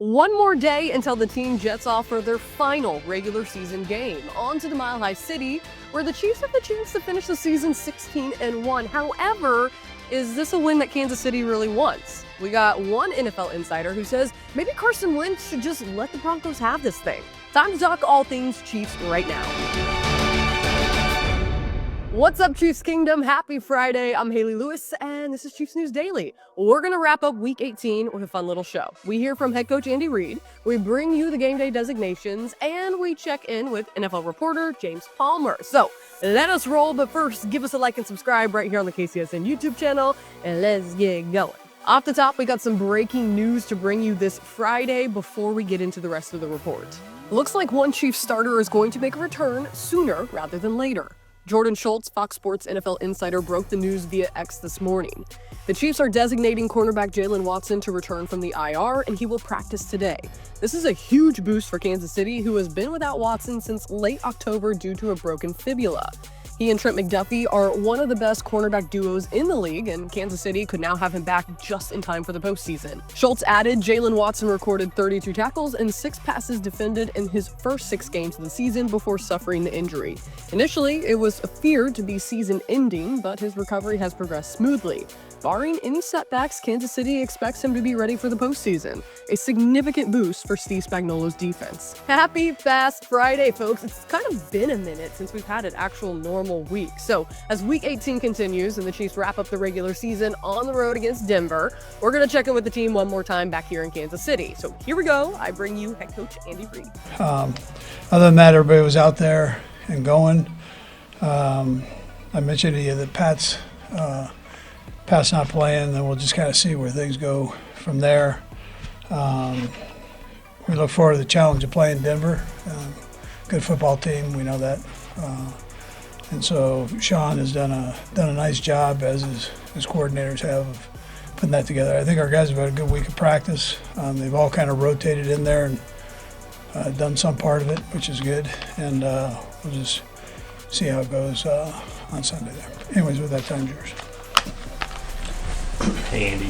One more day until the team jets off for their final regular season game. On to the Mile High City, where the Chiefs have the chance to finish the season 16-1. However, is this a win that Kansas City really wants? We got one NFL insider who says maybe Carson Wentz should just let the Broncos have this thing. Time to talk all things Chiefs right now. What's up, Chiefs Kingdom? Happy Friday. I'm Hayley Lewis, and this is Chiefs News Daily. We're going to wrap up Week 18 with a fun little show. We hear from head coach Reid, we bring you the game day designations, and we check in with NFL reporter James Palmer. So let us roll, but first, give us a like and subscribe right here on the KCSN YouTube channel, and let's get going. Off the top, we got some breaking news to bring you this Friday before we get into the rest of the report. Looks like one Chiefs starter is going to make a return sooner rather than later. Jordan Schultz, Fox Sports NFL insider, broke the news via X this morning. The Chiefs are designating cornerback Jaylen Watson to return from the IR, and he will practice today. This is a huge boost for Kansas City, who has been without Watson since late October due to a broken fibula. He and Trent McDuffie are one of the best cornerback duos in the league, and Kansas City could now have him back just in time for the postseason. Schultz added Jaylen Watson recorded 32 tackles and 6 passes defended in his first 6 games of the season before suffering the injury. Initially, it was feared to be season-ending, but his recovery has progressed smoothly. Barring any setbacks, Kansas City expects him to be ready for the postseason, a significant boost for Steve Spagnuolo's defense. Happy Fast Friday, folks. It's kind of been a minute since we've had an actual normal week. So as Week 18 continues and the Chiefs wrap up the regular season on the road against Denver, we're going to check in with the team one more time back here in Kansas City. So here we go. I bring you head coach Reid. Other than that, everybody was out there and going. I mentioned to you that Pat's not playing, then we'll just kind of see where things go from there. We look forward to the challenge of playing Denver. Good football team, we know that. And so Sean has done a nice job, as his coordinators have, of putting that together. I think our guys have had a good week of practice. They've all kind of rotated in there and done some part of it, which is good. And we'll just see how it goes on Sunday there. Anyways, with that, time's yours. Hey Andy,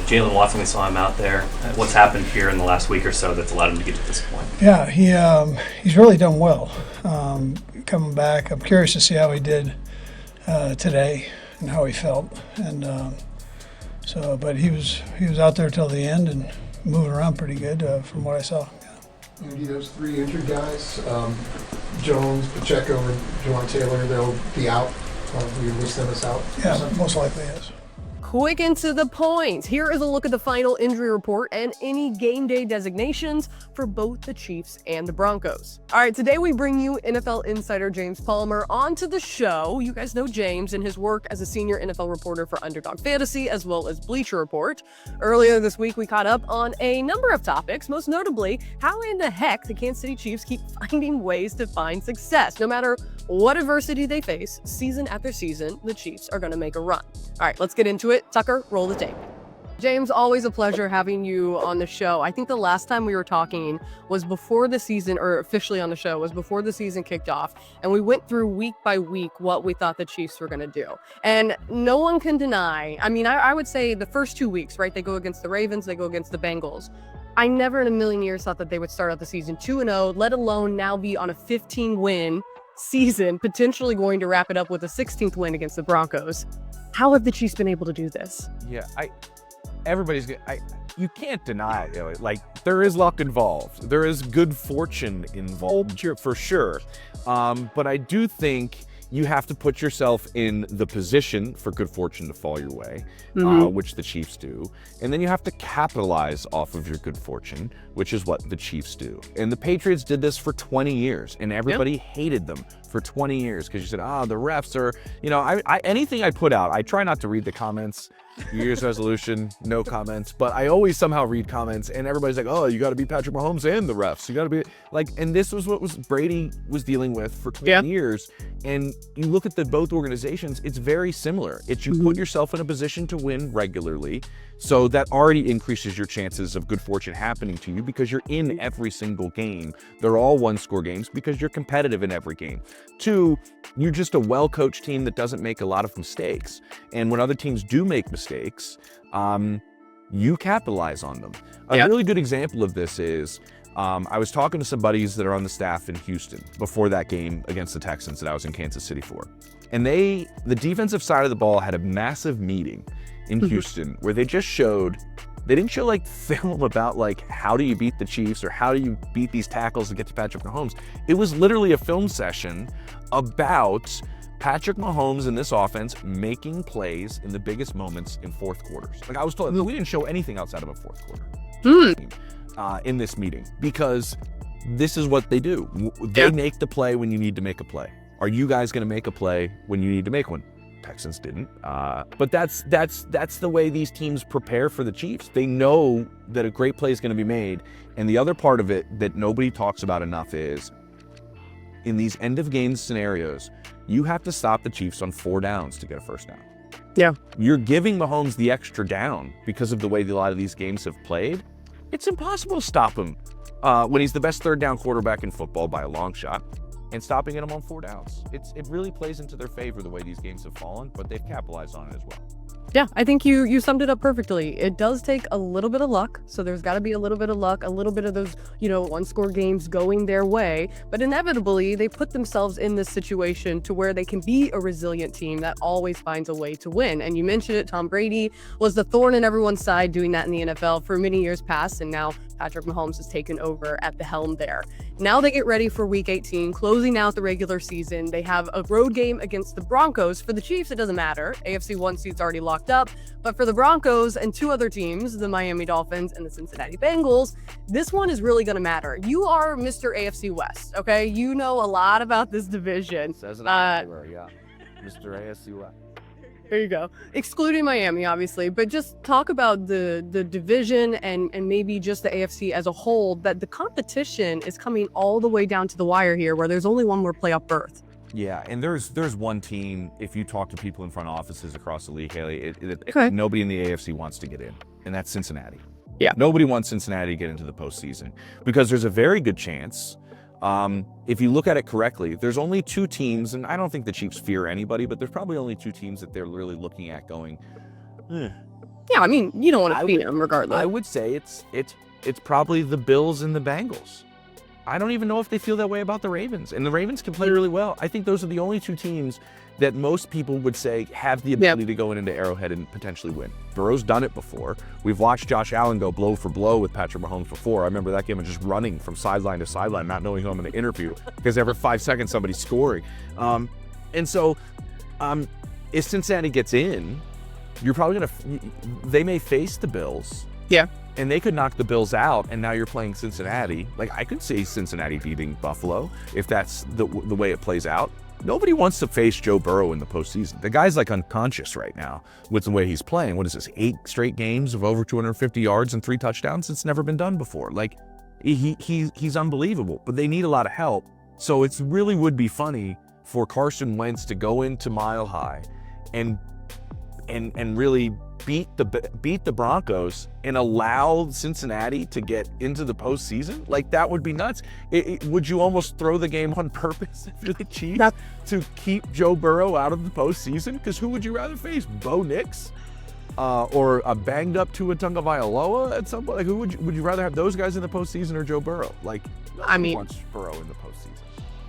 Jaylen Watson, we saw him out there. What's happened here in the last week or so that's allowed him to get to this point? Yeah, he's really done well coming back. I'm curious to see how he did today and how he felt. And but he was out there till the end and moving around pretty good from what I saw. Yeah. Andy, those 3 injured guys, Jones, Pacheco, and Jawan Taylor, they'll be out. You list them as out? Yeah, most likely, yes. Quick and to the point. Here is a look at the final injury report and any game day designations for both the Chiefs and the Broncos. All right, today we bring you NFL insider James Palmer onto the show. You guys know James and his work as a senior NFL reporter for Underdog Fantasy as well as Bleacher Report. Earlier this week, we caught up on a number of topics, most notably how in the heck the Kansas City Chiefs keep finding ways to find success. No matter what adversity they face, season after season, the Chiefs are going to make a run. All right, let's get into it. Tucker, roll the tape. James, always a pleasure having you on the show. I think the last time we were talking was before the season, or officially on the show, was before the season kicked off. And we went through week by week what we thought the Chiefs were going to do. And no one can deny, I would say the first 2 weeks, right? They go against the Ravens, they go against the Bengals. I never in a million years thought that they would start out the season 2-0, let alone now be on a 15-win season, potentially going to wrap it up with a 16th win against the Broncos. How have the Chiefs been able to do this? Yeah, you can't deny it. Like, there is luck involved. There is good fortune involved for sure. But I do think you have to put yourself in the position for good fortune to fall your way, which the Chiefs do. And then you have to capitalize off of your good fortune, which is what the Chiefs do. And the Patriots did this for 20 years, and everybody hated them for 20 years because you said, the refs are, anything I put out, I try not to read the comments. New Year's resolution, no comments, but I always somehow read comments, and everybody's like, oh, you got to be Patrick Mahomes and the refs. You got to be like, and this was what Brady was dealing with for 20 years. And you look at both organizations, it's very similar. It's you put yourself in a position to win regularly. So that already increases your chances of good fortune happening to you because you're in every single game. They're all one-score games because you're competitive in every game. 2, you're just a well-coached team that doesn't make a lot of mistakes. And when other teams do make mistakes, you capitalize on them. A Yeah. really good example of this is I was talking to some buddies that are on the staff in Houston before that game against the Texans that I was in Kansas City for. And the defensive side of the ball had a massive meeting in Houston where they just they didn't show like film about like how do you beat the Chiefs or how do you beat these tackles to get to Patrick Mahomes. It was literally a film session about Patrick Mahomes and this offense making plays in the biggest moments in fourth quarters. Like I was told, we didn't show anything outside of a fourth quarter in this meeting because this is what they do. They make the play when you need to make a play. Are you guys going to make a play when you need to make one? Texans didn't. But that's the way these teams prepare for the Chiefs. They know that a great play is going to be made. And the other part of it that nobody talks about enough is in these end of game scenarios, you have to stop the Chiefs on 4 downs to get a first down. Yeah. You're giving Mahomes the extra down because of the way a lot of these games have played. It's impossible to stop him when he's the best third down quarterback in football by a long shot. And stopping him on 4 downs. It really plays into their favor the way these games have fallen, but they've capitalized on it as well. Yeah, I think you summed it up perfectly. It does take a little bit of luck, so there's got to be a little bit of luck, a little bit of those, one-score games going their way, but inevitably they put themselves in this situation to where they can be a resilient team that always finds a way to win. And you mentioned it, Tom Brady was the thorn in everyone's side doing that in the NFL for many years past, and now Patrick Mahomes has taken over at the helm there. Now they get ready for Week 18, closing out the regular season. They have a road game against the Broncos. For the Chiefs, it doesn't matter. AFC 1 seat's already locked up. But for the Broncos and 2 other teams, the Miami Dolphins and the Cincinnati Bengals, this one is really going to matter. You are Mr. AFC West, okay? You know a lot about this division. Says it everywhere, yeah. Mr. ASC West. There you go. Excluding Miami, obviously, but just talk about the division and maybe just the AFC as a whole, that the competition is coming all the way down to the wire here where there's only one more playoff berth. Yeah, and there's one team, if you talk to people in front offices across the league, Hayley, Okay. nobody in the AFC wants to get in, and that's Cincinnati. Yeah. Nobody wants Cincinnati to get into the postseason because there's a very good chance, if you look at it correctly, there's only 2 teams, and I don't think the Chiefs fear anybody, but there's probably only 2 teams that they're really looking at going, Yeah, I mean, you don't want to beat them regardless. I would say it's probably the Bills and the Bengals. I don't even know if they feel that way about the Ravens, and the Ravens can play really well. I think those are the only 2 teams that most people would say have the ability to go into Arrowhead and potentially win. Burrow's done it before. We've watched Josh Allen go blow for blow with Patrick Mahomes before. I remember that game of just running from sideline to sideline, not knowing who I'm going to interview because every 5 seconds somebody's scoring. And so if Cincinnati gets in, you're probably they may face the Bills. Yeah. And they could knock the Bills out, and now you're playing Cincinnati. Like, I could see Cincinnati beating Buffalo if that's the way it plays out. Nobody wants to face Joe Burrow in the postseason. The guy's like unconscious right now with the way he's playing. What is this, 8 straight games of over 250 yards and 3 touchdowns? It's never been done before. Like, he's unbelievable, but they need a lot of help. So it really would be funny for Carson Wentz to go into Mile High and really beat the Broncos and allow Cincinnati to get into the postseason. Like, that would be nuts. Would you almost throw the game on purpose if you're the Chiefs to keep Joe Burrow out of the postseason? Because who would you rather face, Bo Nix or a banged up Tua Tagovailoa at some point? Like, who would you rather have, those guys in the postseason or Joe Burrow? Like, who wants Burrow in the postseason?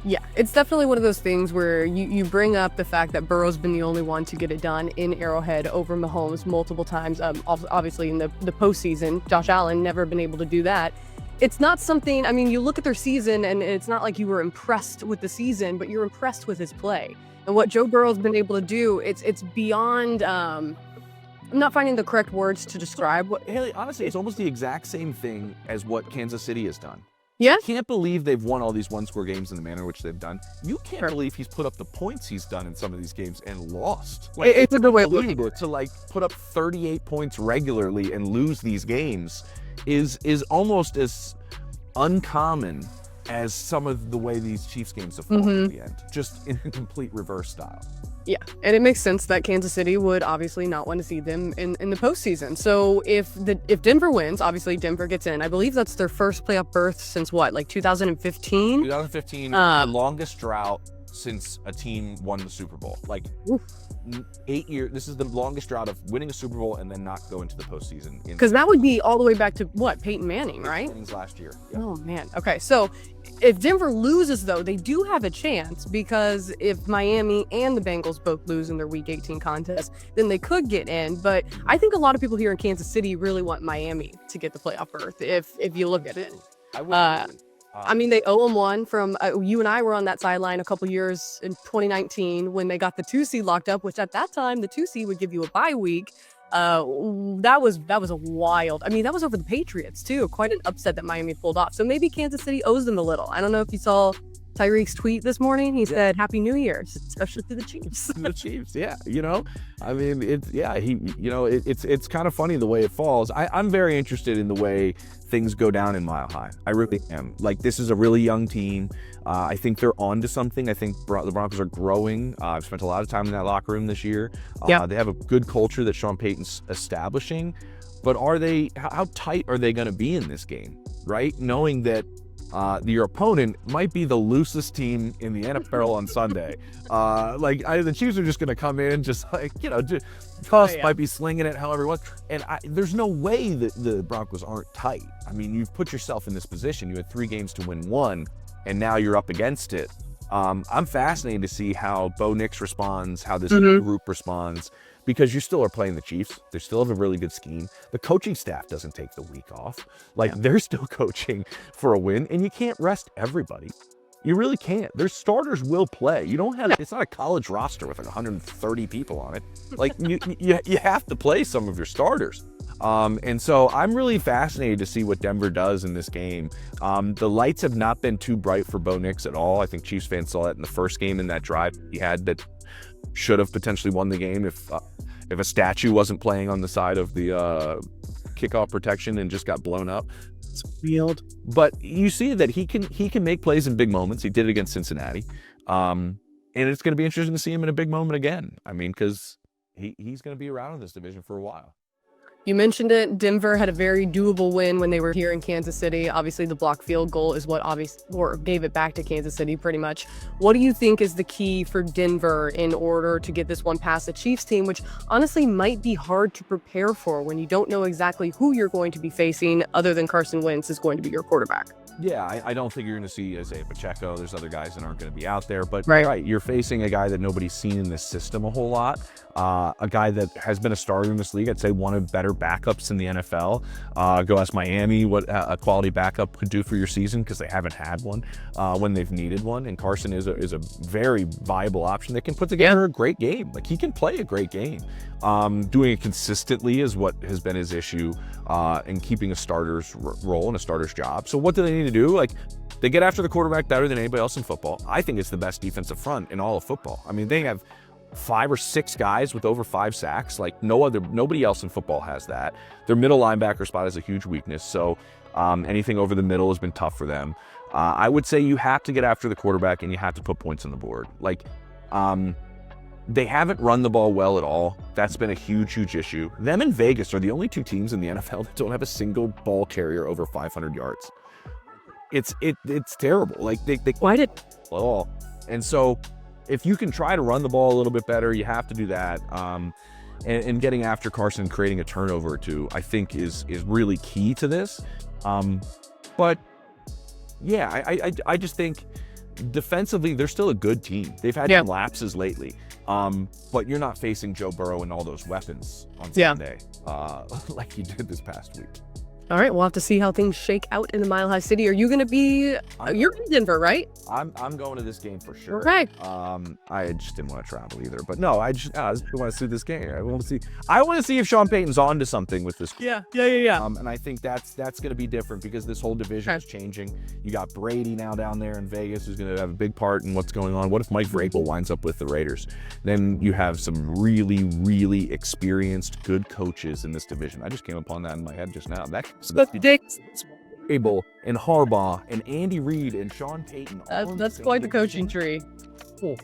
Yeah, it's definitely one of those things where you bring up the fact that Burrow's been the only one to get it done in Arrowhead over Mahomes multiple times. Obviously in the postseason, Josh Allen never been able to do that. It's not something, I mean, you look at their season and it's not like you were impressed with the season, but you're impressed with his play. And what Joe Burrow's been able to do, it's beyond, I'm not finding the correct words to describe what. Hayley, honestly, it's almost the exact same thing as what Kansas City has done. Yeah? You can't believe they've won all these one-score games in the manner in which they've done. You can't believe he's put up the points he's done in some of these games and lost. Like, It's a good way of looking at it. To like put up 38 points regularly and lose these games is almost as uncommon as some of the way these Chiefs games have fallen at the end, just in a complete reverse style. Yeah, and it makes sense that Kansas City would obviously not want to see them in the postseason. So if Denver wins, obviously Denver gets in. I believe that's their first playoff berth since what, like 2015? 2015, the longest drought since a team won the Super Bowl. Like Oof. 8 years. This is the longest drought of winning a Super Bowl and then not go into the postseason. Because that would be all the way back to what, Peyton Manning, right? Manning's last year. Yeah. Oh man. Okay, so if Denver loses, though, they do have a chance, because if Miami and the Bengals both lose in their Week 18 contest, then they could get in. But I think a lot of people here in Kansas City really want Miami to get the playoff berth. If you look at it, I mean, they owe them one from you and I were on that sideline a couple years in 2019 when they got the 2 seed locked up, which at that time the 2 seed would give you a bye week. That was a wild. I mean, that was over the Patriots too. Quite an upset that Miami pulled off. So maybe Kansas City owes them a little. I don't know if you saw Tyreek's tweet this morning. He said, "Happy New Year," especially to the Chiefs. The Chiefs, yeah. I mean, it's kind of funny the way it falls. I'm very interested in the way things go down in Mile High. I really am. Like, this is a really young team. I think they're on to something. I think the Broncos are growing. I've spent a lot of time in that locker room this year. They have a good culture that Sean Payton's establishing. But how tight are they going to be in this game, right? Knowing that your opponent might be the loosest team in the NFL on Sunday. The Chiefs are just going to come in, Cuss might be slinging it however he wants. And there's no way that the Broncos aren't tight. I mean, you've put yourself in this position. You had 3 games to win 1, and now you're up against it. I'm fascinated to see how Bo Nix responds, how this group responds, because you still are playing the Chiefs. They still have a really good scheme. The coaching staff doesn't take the week off. They're still coaching for a win, and you can't rest everybody. You really can't. Their starters will play. You don't have, it's not a college roster with 130 people on it. You have to play some of your starters. And so I'm really fascinated to see what Denver does in this game. The lights have not been too bright for Bo Nix at all. I think Chiefs fans saw that in the first game in that drive he had that should have potentially won the game if a statue wasn't playing on the side of the kickoff protection and just got blown up. It's wild. But you see that he can make plays in big moments. He did it against Cincinnati. And it's going to be interesting to see him in a big moment again. I mean, because he's going to be around in this division for a while. You mentioned it. Denver had a very doable win when they were here in Kansas City. Obviously, the block field goal is what gave it back to Kansas City pretty much. What do you think is the key for Denver in order to get this one past the Chiefs team, which honestly might be hard to prepare for when you don't know exactly who you're going to be facing other than Carson Wentz is going to be your quarterback? Yeah, I don't think you're going to see Isaiah Pacheco. There's other guys that aren't going to be out there. But right, you're facing a guy that nobody's seen in this system a whole lot. A guy that has been a starter in this league. I'd say one of better backups in the NFL. Go ask Miami what a quality backup could do for your season, because they haven't had one when they've needed one. And Carson is a very viable option that can put together a great game. Like, he can play a great game. Doing it consistently is what has been his issue in keeping a starter's role and a starter's job. So what do they need to do? They get after the quarterback better than anybody else in football. I think it's the best defensive front in all of football. I mean, they have 5 or 6 guys with over 5 sacks. Nobody else in football has that. Their middle linebacker spot is a huge weakness. So anything over the middle has been tough for them. I would say you have to get after the quarterback and you have to put points on the board. They haven't run the ball well at all. That's been a huge, huge issue. Them and Vegas are the only 2 teams in the NFL that don't have a single ball carrier over 500 yards. It's terrible. Why did? Oh, and so if you can try to run the ball a little bit better, you have to do that. And getting after Carson, creating a turnover or 2, I think is really key to this. But yeah, I just think defensively they're still a good team. They've had some lapses lately. But you're not facing Joe Burrow and all those weapons on Sunday like you did this past week. All right, we'll have to see how things shake out in the Mile High City. Are you going to be? You're in Denver, right? I'm going to this game for sure. Okay. I just didn't want to travel either, but no, I just want to see this game. I want to see if Sean Payton's on to something with this. Yeah. And I think that's going to be different because this whole division is changing. You got Brady now down there in Vegas, who's going to have a big part in what's going on. What if Mike Vrabel winds up with the Raiders? Then you have some really, really experienced, good coaches in this division. I just came upon that in my head just now. So that's ridiculous. Vrabel and Harbaugh and Andy Reid and Sean Payton. That's quite the coaching tree. Cool.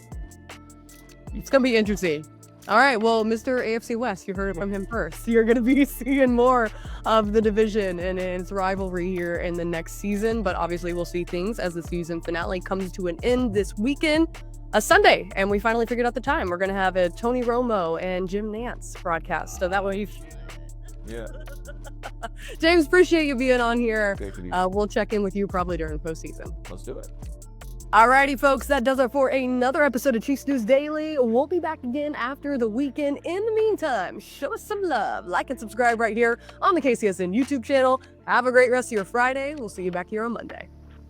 It's going to be interesting. All right, well, Mr. AFC West, you heard it from him first. You're going to be seeing more of the division and its rivalry here in the next season, but obviously we'll see things as the season finale comes to an end this weekend, a Sunday, and we finally figured out the time. We're going to have a Tony Romo and Jim Nantz broadcast, so that way Yeah. James, appreciate you being on here. Great to be We'll check in with you probably during postseason. Let's do it. Alrighty, folks, that does it for another episode of Chiefs News Daily. We'll be back again after the weekend. In the meantime, show us some love. Like and subscribe right here on the KCSN YouTube channel. Have a great rest of your Friday. We'll see you back here on Monday.